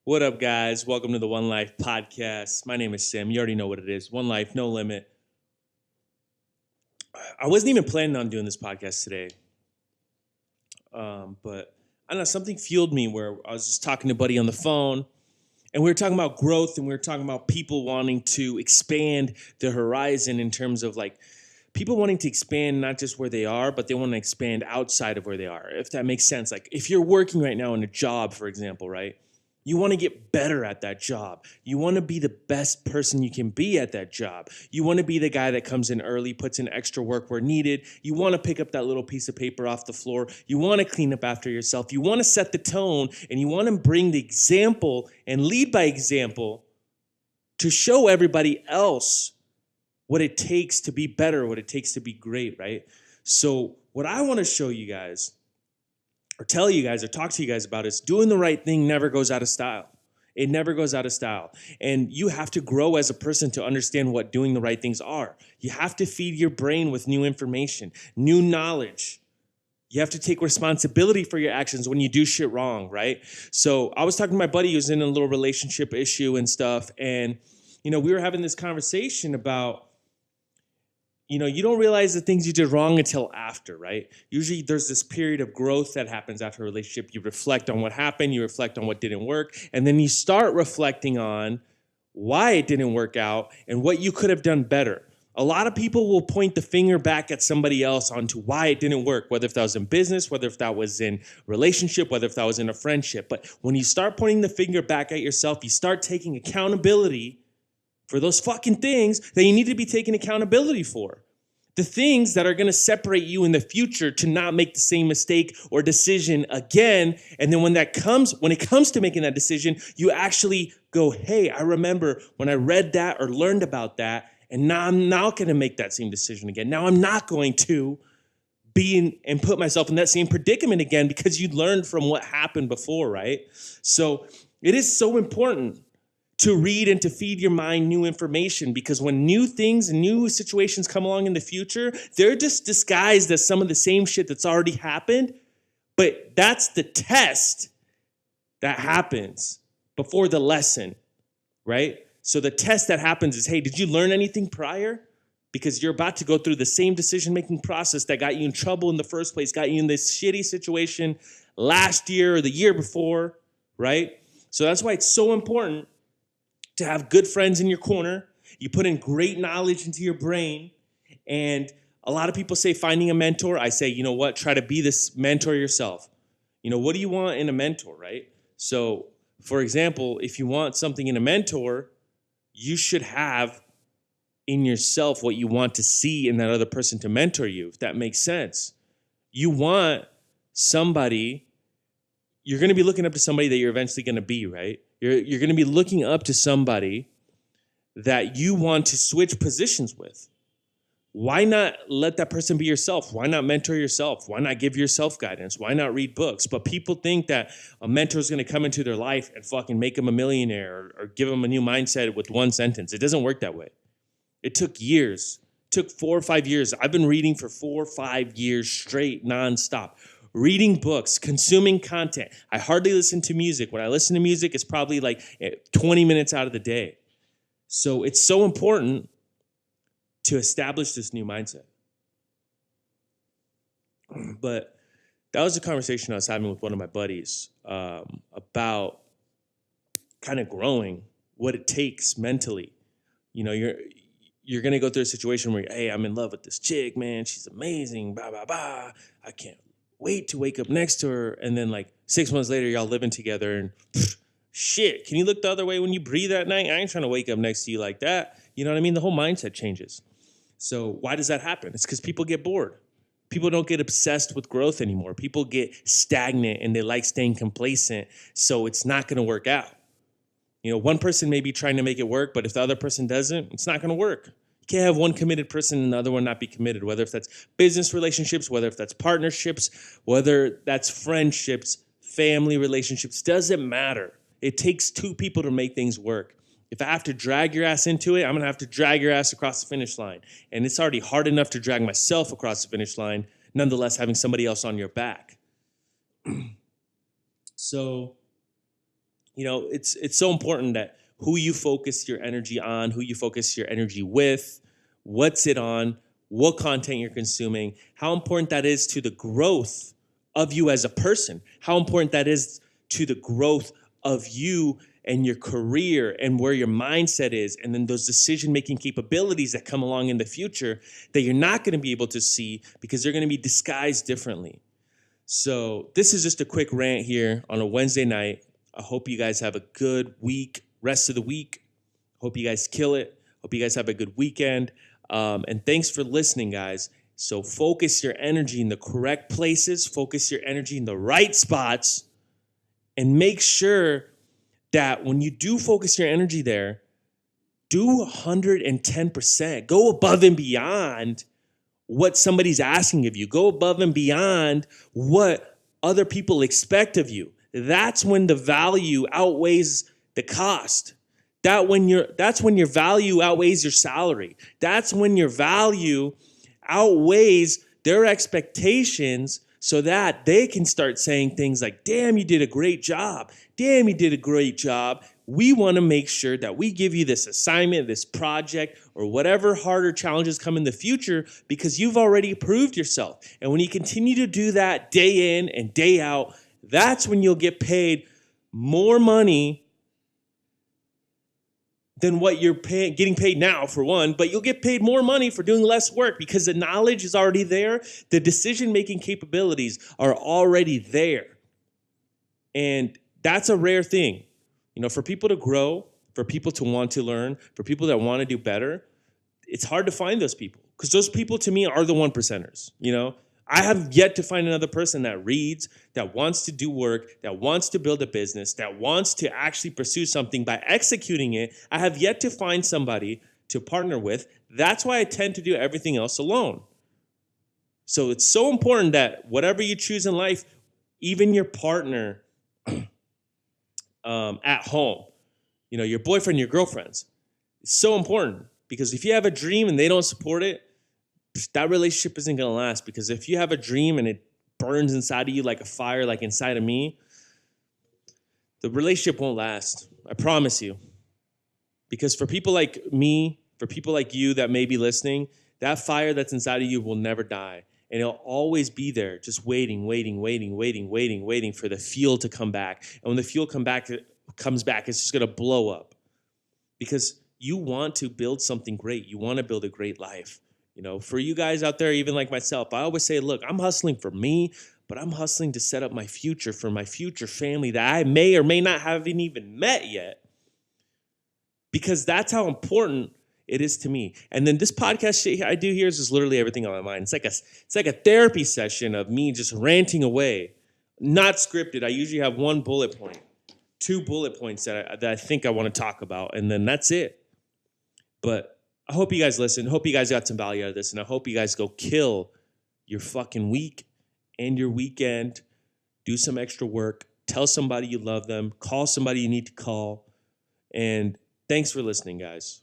What up, guys? Welcome to the One Life podcast. My name is Sam. You already know what it is. One life, no limit. I wasn't even planning on doing this podcast today, but I don't know, something fueled me where I was just talking to a buddy on the phone, and we were talking about growth, and we were talking about people wanting to expand their horizon in terms of like people wanting to expand not just where they are, but they want to expand outside of where they are, if that makes sense. Like if you're working right now in a job, for example, right? You want to get better at that job. You want to be the best person you can be at that job. You want to be the guy that comes in early, puts in extra work where needed. You want to pick up that little piece of paper off the floor. You want to clean up after yourself. You want to set the tone, and you want to bring the example and lead by example to show everybody else what it takes to be better, what it takes to be great, right? So what I want to show you guys or tell you guys or talk to you guys about is doing the right thing never goes out of style. It never goes out of style. And you have to grow as a person to understand what doing the right things are. You have to feed your brain with new information, new knowledge. You have to take responsibility for your actions when you do shit wrong, right? So I was talking to my buddy who's in a little relationship issue and stuff. And, we were having this conversation about, you don't realize the things you did wrong until after, right? Usually there's this period of growth that happens after a relationship. You reflect on what happened, you reflect on what didn't work, and then you start reflecting on why it didn't work out and what you could have done better. A lot of people will point the finger back at somebody else onto why it didn't work, whether if that was in business, whether if that was in relationship, whether if that was in a friendship. But when you start pointing the finger back at yourself, you start taking accountability for those fucking things that you need to be taking accountability for. The things that are going to separate you in the future to not make the same mistake or decision again. And then when it comes to making that decision, you actually go, hey, I remember when I read that or learned about that, and now I'm not going to make that same decision again. Now I'm not going to and put myself in that same predicament again because you learned from what happened before, right? So it is so important to read and to feed your mind new information, because when new things and new situations come along in the future, they're just disguised as some of the same shit that's already happened. But that's the test that happens before the lesson, right? So the test that happens is, hey, did you learn anything prior? Because you're about to go through the same decision-making process that got you in trouble in the first place, got you in this shitty situation last year or the year before, right? So that's why it's so important to have good friends in your corner. You put in great knowledge into your brain. And a lot of people say finding a mentor. I say, you know what? Try to be this mentor yourself. What do you want in a mentor, right? So, for example, if you want something in a mentor, you should have in yourself what you want to see in that other person to mentor you, if that makes sense. You want somebody, you're going to be looking up to somebody that you're eventually going to be, right? You're going to be looking up to somebody that you want to switch positions with. Why not let that person be yourself? Why not mentor yourself? Why not give yourself guidance? Why not read books? But people think that a mentor is going to come into their life and fucking make them a millionaire or give them a new mindset with one sentence. It doesn't work that way. It took years. It took 4 or 5 years. I've been reading for 4 or 5 years straight, nonstop. Reading books, consuming content. I hardly listen to music. When I listen to music, it's probably like 20 minutes out of the day. So it's so important to establish this new mindset. But that was a conversation I was having with one of my buddies about kind of growing, what it takes mentally. You're going to go through a situation where, hey, I'm in love with this chick, man. She's amazing, blah, blah, blah. I can't wait to wake up next to her. And then like 6 months later, y'all living together and shit, can you look the other way when you breathe at night? I ain't trying to wake up next to you like that. You know what I mean? The whole mindset changes. So why does that happen? It's because people get bored. People don't get obsessed with growth anymore. People get stagnant and they like staying complacent. So it's not going to work out. One person may be trying to make it work, but if the other person doesn't, it's not going to work. You can't have one committed person and the other one not be committed, whether if that's business relationships, whether if that's partnerships, whether that's friendships, family relationships, doesn't matter. It takes two people to make things work. If I have to drag your ass into it, I'm going to have to drag your ass across the finish line. And it's already hard enough to drag myself across the finish line, nonetheless having somebody else on your back. So it's so important that who you focus your energy on, who you focus your energy with, what's it on, what content you're consuming, how important that is to the growth of you as a person, how important that is to the growth of you and your career and where your mindset is, and then those decision-making capabilities that come along in the future that you're not going to be able to see because they're going to be disguised differently. So this is just a quick rant here on a Wednesday night. I hope you guys have a good week, rest of the week. Hope you guys kill it. Hope you guys have a good weekend. And thanks for listening, guys. So focus your energy in the correct places, focus your energy in the right spots, and make sure that when you do focus your energy there, do 110%. Go above and beyond what somebody's asking of you. Go above and beyond what other people expect of you. That's when the value outweighs the cost. That's when your value outweighs your salary. That's when your value outweighs their expectations, so that they can start saying things like, damn, you did a great job. Damn, you did a great job. We want to make sure that we give you this assignment, this project, or whatever harder challenges come in the future because you've already proved yourself. And when you continue to do that day in and day out, that's when you'll get paid more money than what you're getting paid now, for one, but you'll get paid more money for doing less work because the knowledge is already there. The decision-making capabilities are already there. And that's a rare thing. For people to grow, for people to want to learn, for people that want to do better, it's hard to find those people because those people to me are the 1%ers. I have yet to find another person that reads, that wants to do work, that wants to build a business, that wants to actually pursue something by executing it. I have yet to find somebody to partner with. That's why I tend to do everything else alone. So it's so important that whatever you choose in life, even your partner at home, your boyfriend, your girlfriends, it's so important because if you have a dream and they don't support it, that relationship isn't going to last. Because if you have a dream and it burns inside of you like a fire, like inside of me, the relationship won't last. I promise you. Because for people like me, for people like you that may be listening, that fire that's inside of you will never die. And it'll always be there, just waiting for the fuel to come back. And when the fuel comes back, it's just going to blow up. Because you want to build something great. You want to build a great life. For you guys out there, even like myself, I always say, look, I'm hustling for me, but I'm hustling to set up my future for my future family that I may or may not have even met yet. Because that's how important it is to me. And then this podcast shit I do here is just literally everything on my mind. It's like a therapy session of me just ranting away, not scripted. I usually have 2 bullet points that I think I want to talk about, and then that's it. But I hope you guys listen. Hope you guys got some value out of this, and I hope you guys go kill your fucking week and your weekend. Do some extra work. Tell somebody you love them. Call somebody you need to call. And thanks for listening, guys.